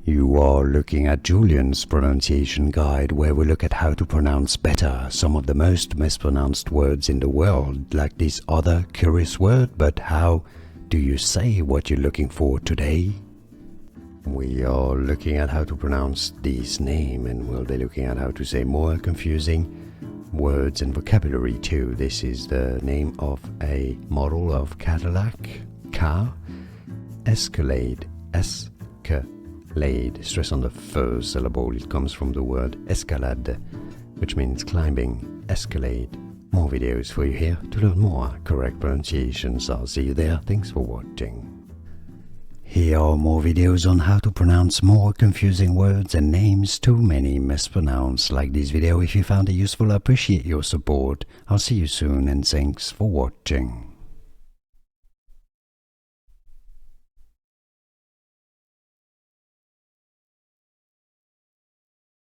You are looking at Julian's pronunciation guide, where we look at how to pronounce better some of the most mispronounced words in the world, like this other curious word. But how do you say what you're looking for today? We are looking at how to pronounce this name, and we'll be looking at how to say more confusing words and vocabulary too. This is the name of a model of Cadillac car, Escalade, Escalade. Stress on the first syllable. It comes from the word escalade, which means climbing. Escalade. More videos for you here to learn more correct pronunciations. I'll see you there. Thanks for watching. Here are more videos on how to pronounce more confusing words and names too many mispronounced. Like this video if you found it useful. I appreciate your support. I'll see you soon, and thanks for watching.